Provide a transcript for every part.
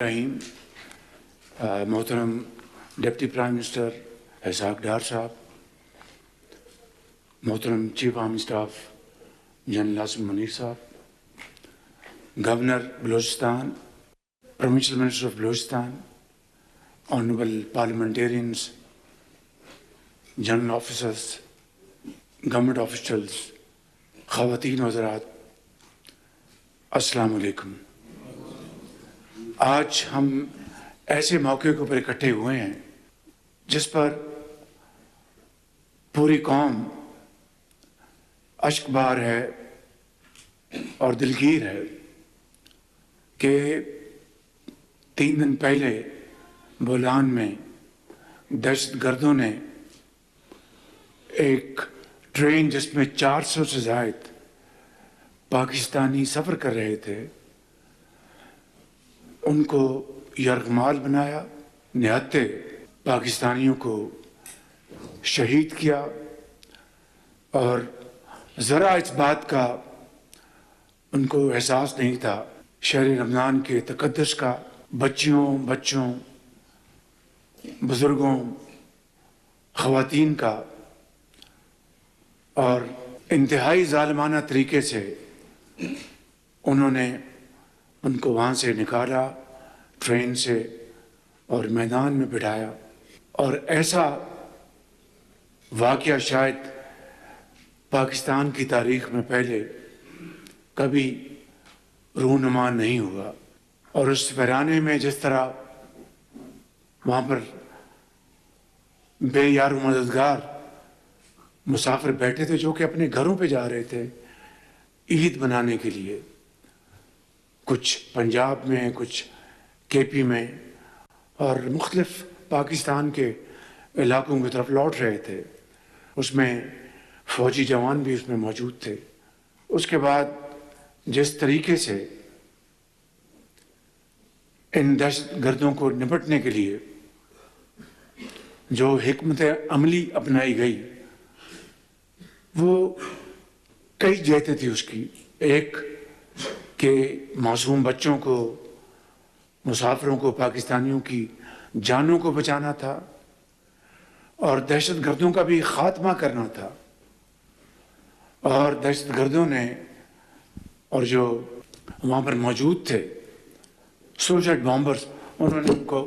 रहीम मोहतरम deputy prime minister Ishaq Dar साहब, मोहतरम chief army staff general Asim Munir साहब, governor Balochistan, provincial minister of Balochistan, honourable parliamentarians, general officers, government officials, ख़वातीन हज़रात, अस्सलाम वालेकुम। आज हम ऐसे मौके के ऊपर इकट्ठे हुए हैं जिस पर पूरी कौम अश्कबार है और दिलगीर है कि 3 दिन पहले बोलान में दहशतगर्दों ने एक ट्रेन जिसमें 400 से ज़ायद पाकिस्तानी सफ़र कर रहे थे उनको यरगमाल बनाया, निहत्ते पाकिस्तानियों को शहीद किया और ज़रा इस बात का उनको एहसास नहीं था शहर रमज़ान के तक़द्दुस का, बच्चों, बुज़ुर्गों, ख़वातीन का, और इंतहाई ज़ालिमाना तरीके से उन्होंने उनको वहाँ से निकाला ट्रेन से और मैदान में बिठाया। और ऐसा वाक़या शायद पाकिस्तान की तारीख़ में पहले कभी रूनुमा नहीं हुआ। और उस वीराने में जिस तरह वहाँ पर बेयार मददगार मुसाफिर बैठे थे जो कि अपने घरों पे जा रहे थे ईद मनाने के लिए, कुछ पंजाब में, कुछ केपी में और मुख्तलिफ पाकिस्तान के इलाकों की तरफ लौट रहे थे, उसमें फ़ौजी जवान भी उसमें मौजूद थे। उसके बाद जिस तरीके से इन दहशतगर्दों को निपटने के लिए जो हिकमत अमली अपनाई गई वो कई जहतें थी उसकी। एक कि मासूम बच्चों को, मुसाफिरों को, पाकिस्तानियों की जानों को बचाना था और दहशतगर्दों का भी ख़ात्मा करना था। और दहशतगर्दों ने और जो वहाँ पर मौजूद थे सुसाइड बॉम्बर्स, उन्होंने उनको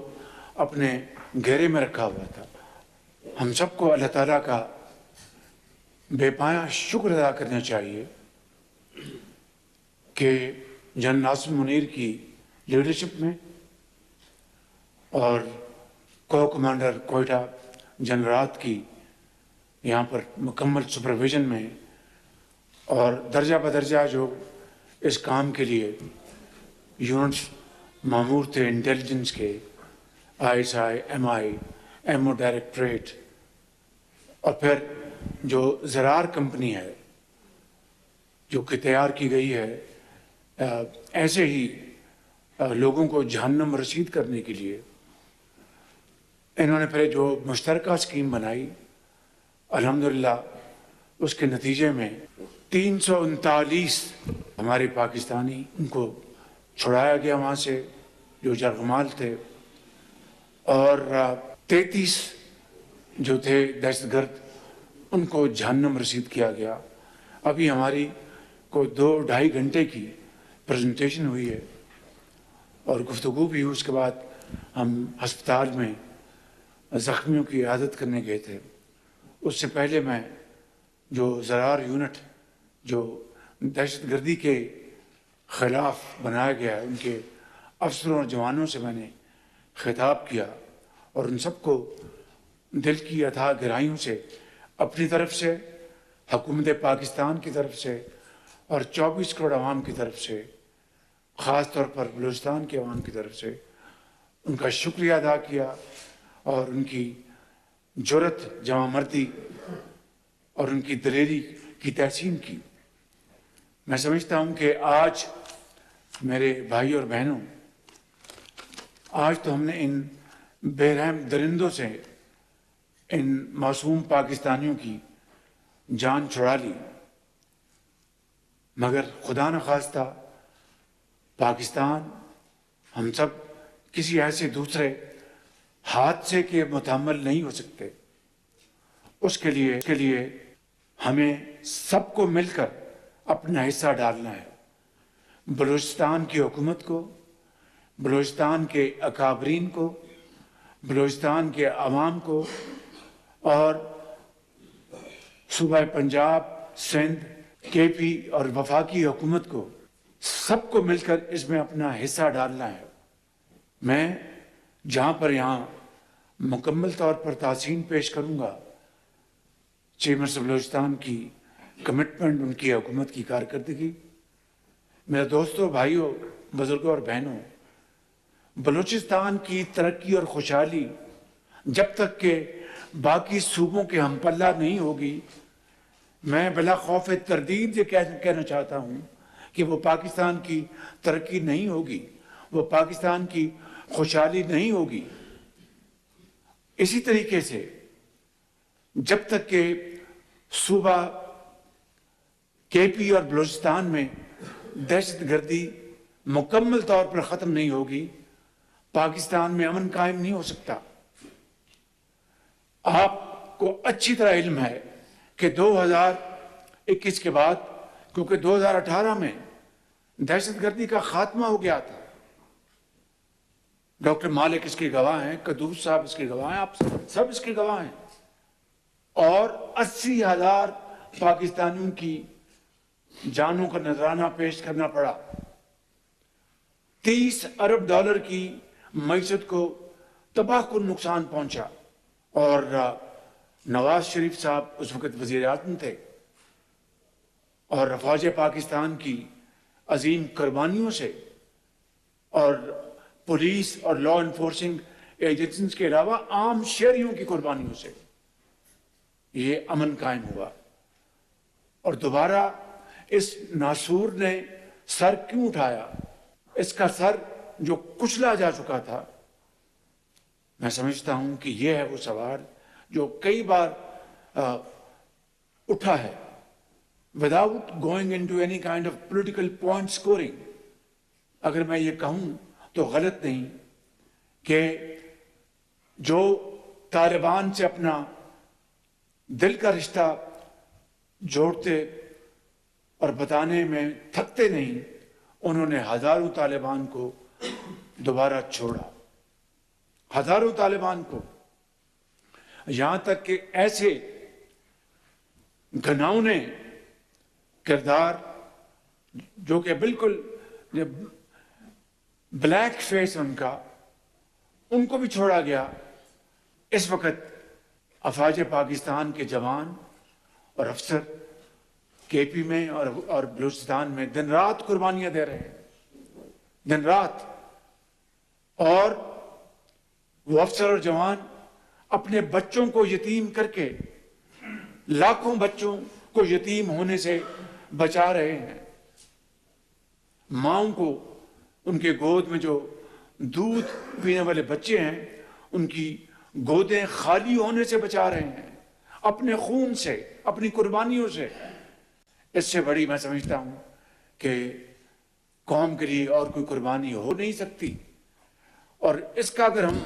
अपने घेरे में रखा हुआ था। हम सबको अल्लाह ताला का बेपाया शुक्र अदा करना चाहिए कि जनरल आसिम मुनीर की लीडरशिप में और को कमांडर कोयटा जनरल की यहाँ पर मुकम्मल सुपरविज़न में और दर्जा बदर्जा जो इस काम के लिए यूनिट्स मामूर थे, इंटेलिजेंस के, ISI, MI, MO डायरेक्टरेट, और फिर जो ज़रार कंपनी है जो कि तैयार की गई है ऐसे ही लोगों को जहन्नम रसीद करने के लिए, इन्होंने फिर जो मुश्तरका स्कीम बनाई, अल्हम्दुलिल्लाह उसके नतीजे में 339 हमारे पाकिस्तानी उनको छुड़ाया गया वहाँ से जो जरगमाल थे, और 33 जो थे दहशतगर्द उनको जहन्नम रसीद किया गया। अभी हमारी को 2-2.5 घंटे की प्रेजेंटेशन हुई है और गुफ्तगू भी हुई। उसके बाद हम अस्पताल में ज़ख्मियों की इयादत करने गए थे। उससे पहले मैं जो ज़रार यूनिट जो दहशतगर्दी के ख़िलाफ़ बनाया गया है उनके अफसरों और जवानों से मैंने ख़िताब किया और उन सबको दिल की अथाह गहराइयों से अपनी तरफ से, हुकूमत पाकिस्तान की तरफ से और 24 करोड़ आवाम की तरफ से, ख़ास तौर पर बलूचिस्तान के आवाम की तरफ से उनका शुक्रिया अदा किया और उनकी जुर्रत, जवामर्दी और उनकी दिलेरी की तहसीन की। मैं समझता हूँ कि आज मेरे भाई और बहनों, आज तो हमने इन बेरहम दरिंदों से इन मासूम पाकिस्तानियों की जान छुड़ा ली, मगर खुदा न खास्ता पाकिस्तान हम सब کسی ایسے دوسرے حادثے کے متحمل نہیں ہو سکتے۔ اس کے لیے ہمیں سب کو مل کر اپنا حصہ ڈالنا ہے۔ بلوچستان کی حکومت کو، بلوچستان کے اکابرین کو، بلوچستان کے عوام کو اور صوبہ پنجاب، سندھ، کے پی اور وفاقی حکومت کو، سب کو مل کر اس میں اپنا حصہ ڈالنا ہے۔ میں جہاں پر یہاں مکمل طور پر تحسین پیش کروں گا چیف منسٹر بلوچستان کی کمٹمنٹ، ان کی حکومت کی کارکردگی۔ میرے دوستوں، بھائیوں، بزرگوں اور بہنوں، بلوچستان کی ترقی اور خوشحالی جب تک کہ باقی صوبوں کے ہم پلہ نہیں ہوگی، میں بلا خوف تردید یہ کہنا چاہتا ہوں کہ وہ پاکستان کی ترقی نہیں ہوگی، وہ پاکستان کی خوشحالی نہیں ہوگی۔ اسی طریقے سے جب تک کہ صوبہ کے پی اور بلوچستان میں دہشت گردی مکمل طور پر ختم نہیں ہوگی، پاکستان میں امن قائم نہیں ہو سکتا۔ آپ کو اچھی طرح علم ہے کہ 2021 کے بعد، کیونکہ 2018 میں دہشت گردی کا خاتمہ ہو گیا تھا، ڈاکٹر مالک اس کے گواہ ہیں، قدوس صاحب اس کے گواہ ہیں، آپ سب اس کے گواہ ہیں، اور 80,000 پاکستانیوں کی جانوں کا نذرانہ پیش کرنا پڑا، 30 ارب ڈالر کی معیشت کو تباہ کن نقصان پہنچا، اور نواز شریف صاحب اس وقت وزیر اعظم تھے، اور فوج پاکستان کی عظیم قربانیوں سے اور پولیس اور لا انفورسنگ ایجنسیز کے علاوہ عام شہریوں کی قربانیوں سے یہ امن قائم ہوا۔ اور دوبارہ اس ناسور نے سر کیوں اٹھایا؟ اس کا سر جو کچلا جا چکا تھا، میں سمجھتا ہوں کہ یہ ہے وہ سوال جو کئی بار اٹھا ہے without going into any kind of political point scoring۔ اگر میں یہ کہوں تو غلط نہیں کہ جو طالبان سے اپنا دل کا رشتہ جوڑتے اور بتانے میں تھکتے نہیں، انہوں نے ہزاروں طالبان کو دوبارہ چھوڑا، ہزاروں طالبان کو، یہاں تک کہ ایسے گھناؤنے کردار جو کہ بالکل بلیک فیس ان کو بھی چھوڑا گیا۔ اس وقت افواج پاکستان کے جوان اور افسر کے پی میں اور بلوچستان میں دن رات قربانیاں دے رہے ہیں، دن رات، اور وہ افسر اور جوان اپنے بچوں کو یتیم کر کے لاکھوں بچوں کو یتیم ہونے سے بچا رہے ہیں، ماؤں کو ان کے گود میں جو دودھ پینے والے بچے ہیں ان کی گودیں خالی ہونے سے بچا رہے ہیں، اپنے خون سے، اپنی قربانیوں سے۔ اس سے بڑی میں سمجھتا ہوں کہ قوم کے لیے اور کوئی قربانی ہو نہیں سکتی، اور اس کا اگر ہم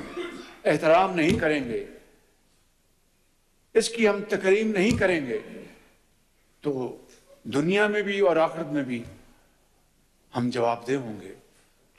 احترام نہیں کریں گے، اس کی ہم تکریم نہیں کریں گے، تو دنیا میں بھی اور آخرت میں بھی ہم جواب دہ ہوں گے۔